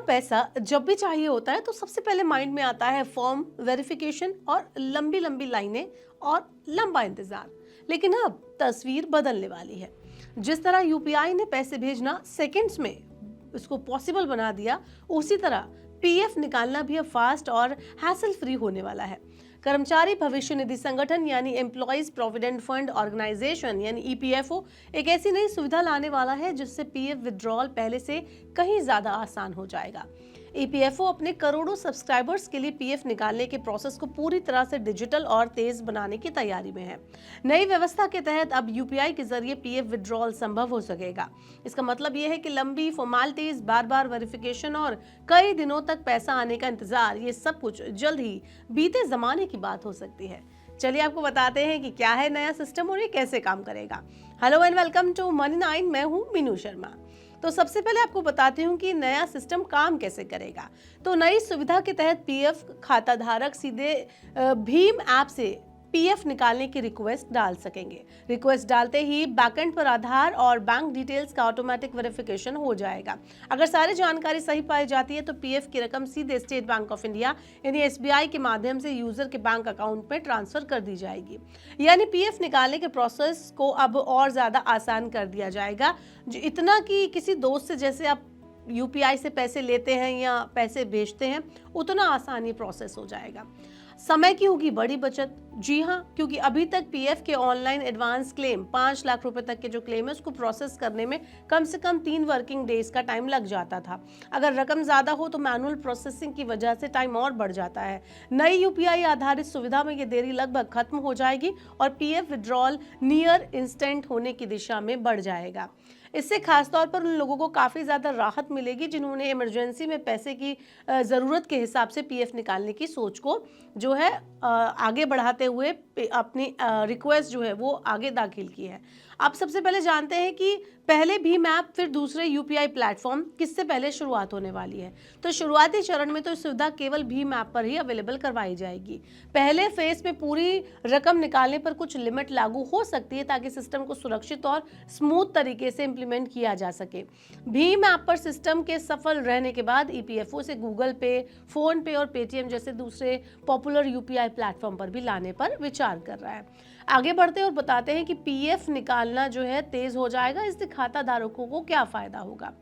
पैसा जब भी चाहिए होता है तो सबसे पहले माइंड में आता है फॉर्म वेरिफिकेशन और लंबी लंबी लाइनें और लंबा इंतजार। लेकिन अब तस्वीर बदलने वाली है। जिस तरह यूपीआई ने पैसे भेजना सेकंड्स में इसको पॉसिबल बना दिया, उसी तरह पीएफ निकालना भी अब फास्ट और हैसल फ्री होने वाला है। कर्मचारी भविष्य निधि संगठन यानी एम्प्लॉइज प्रोविडेंट फंड ऑर्गेनाइजेशन यानी ईपीएफओ एक ऐसी नई सुविधा लाने वाला है जिससे पीएफ विड्रॉल पहले से कहीं ज्यादा आसान हो जाएगा। ईपीएफओ अपने करोड़ों सब्सक्राइबर्स के लिए पीएफ निकालने के प्रोसेस को पूरी तरह से डिजिटल और तेज बनाने की तैयारी में है। नई व्यवस्था के तहत अब यूपीआई के जरिए पीएफ विड्रॉल संभव हो सकेगा। इसका मतलब यह है कि लंबी फॉर्मेलिटीज, बार बार वेरिफिकेशन और कई दिनों तक पैसा आने का इंतजार, ये सब कुछ जल्द ही बीते जमाने की बात हो सकती है। चलिए आपको बताते हैं कि क्या है नया सिस्टम और ये कैसे काम करेगा। Hello and welcome to money 9। मैं हूं मीनू शर्मा। तो सबसे पहले आपको बताती हूँ कि नया सिस्टम काम कैसे करेगा। तो नई सुविधा के तहत पीएफ खाता धारक सीधे भीम ऐप से पीएफ निकालने की रिक्वेस्ट डाल सकेंगे। रिक्वेस्ट डालते ही बैकएंड पर आधार और बैंक डिटेल्स का ऑटोमेटिक वेरिफिकेशन हो जाएगा। अगर सारी जानकारी सही पाई जाती है तो पीएफ की रकम सीधे स्टेट बैंक ऑफ इंडिया यानी एसबीआई के माध्यम से यूजर के बैंक अकाउंट में ट्रांसफर कर दी जाएगी। यानी पीएफ निकालने के प्रोसेस को अब और ज्यादा आसान कर दिया जाएगा। जो इतना कि किसी दोस्त से जैसे आप यूपीआई से पैसे लेते हैं या पैसे भेजते हैं, उतना आसान ये प्रोसेस हो जाएगा। समय की होगी बड़ी बचत। जी हाँ, क्योंकि अभी तक पीएफ के ऑनलाइन एडवांस क्लेम 5 लाख रुपए तक के जो क्लेम है उसको प्रोसेस करने में कम से कम 3 वर्किंग डेज का टाइम लग जाता था। अगर रकम ज्यादा हो तो मैनुअल प्रोसेसिंग की वजह से टाइम और बढ़ जाता है। नई यूपीआई आधारित सुविधा में ये देरी लगभग खत्म हो जाएगी और पीएफ विड्रॉल नियर इंस्टेंट होने की दिशा में बढ़ जाएगा। इससे खासतौर पर उन लोगों को काफ़ी ज़्यादा राहत मिलेगी जिन्होंने इमरजेंसी में पैसे की ज़रूरत के हिसाब से पीएफ निकालने की सोच को जो है आगे बढ़ाते हुए अपनी रिक्वेस्ट जो है वो आगे दाखिल की है। आप सबसे पहले जानते हैं कि पहले भीम ऐप फिर दूसरे यूपीआई प्लेटफॉर्म किससे पहले शुरुआत होने वाली है। तो शुरुआती चरण में तो सुविधा केवल भीम ऐप पर ही अवेलेबल करवाई जाएगी। पहले फेज में पूरी रकम निकालने पर कुछ लिमिट लागू हो सकती है ताकि सिस्टम को सुरक्षित और स्मूथ तरीके से इंप्लीमेंट किया जा सके। भीम ऐप पर सिस्टम के सफल रहने के बाद ईपीएफओ से गूगल पे, फोन पे और पेटीएम जैसे दूसरे पॉपुलर यूपीआई प्लेटफॉर्म पर भी लाने पर विचार कर रहा है। आगे बढ़ते और बताते हैं कि पीएफ निकालना जो है तेज हो जाएगा। इससे खाता धारकों को क्या फायदा होगा।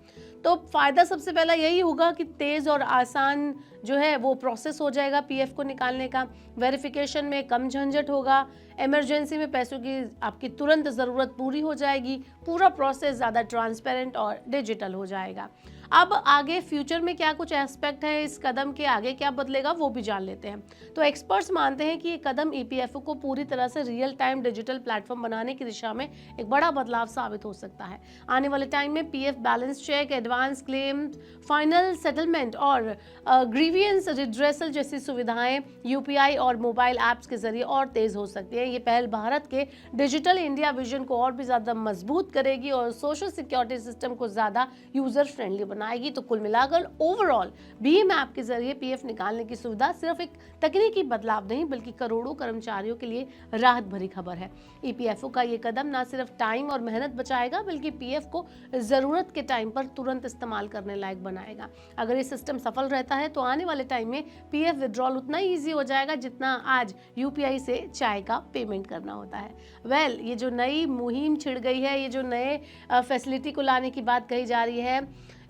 तो फायदा सबसे पहला यही होगा कि तेज और आसान जो है वो प्रोसेस हो जाएगा पीएफ को निकालने का। वेरिफिकेशन में कम झंझट होगा। इमरजेंसी में पैसों की आपकी तुरंत ज़रूरत पूरी हो जाएगी। पूरा प्रोसेस ज़्यादा ट्रांसपेरेंट और डिजिटल हो जाएगा। अब आगे फ्यूचर में क्या कुछ एस्पेक्ट है, इस कदम के आगे क्या बदलेगा वो भी जान लेते हैं। तो एक्सपर्ट्स मानते हैं कि ये कदम ईपीएफओ को पूरी तरह से रियल टाइम डिजिटल प्लेटफॉर्म बनाने की दिशा में एक बड़ा बदलाव साबित हो सकता है। आने वाले टाइम में PF balance check, advance claim, final settlement और ग्रीवियंस रिड्रेसल जैसी सुविधाएं यूपीआई और मोबाइल ऐप्स के जरिए और तेज हो सकती है। ये पहल भारत के डिजिटल इंडिया विजन को और भी ज्यादा मजबूत करेगी और सोशल सिक्योरिटी सिस्टम को ज्यादा यूजर फ्रेंडली बनाएगी। तो कुल मिलाकर ओवरऑल भीम ऐप के जरिए पीएफ निकालने की सुविधा सिर्फ एक तकनीकी बदलाव नहीं बल्कि करोड़ों कर्मचारियों के लिए राहत भरी खबर है। ईपीएफओ का ये कदम न सिर्फ टाइम और मेहनत बचाएगा बल्कि पीएफ को जरूरत के टाइम पर तुरंत इस्तेमाल करने लायक बनाएगा। अगर ये सिस्टम सफल रहता है तो आने वाले टाइम में पीएफ विड्रॉल उतना ही ईजी हो जाएगा जितना आज यूपीआई से चाय का पेमेंट करना होता है। ये जो नई मुहिम छिड़ गई है, ये जो नए फैसिलिटी को लाने की बात कही जा रही है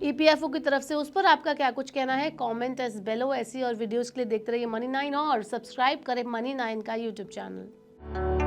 ईपीएफओ की तरफ से, उस पर आपका क्या कुछ कहना है? कमेंट एस बेलो। ऐसी और वीडियोस के लिए देखते रहिए मनी 9 और सब्सक्राइब करें मनी 9 का यूट्यूब चैनल।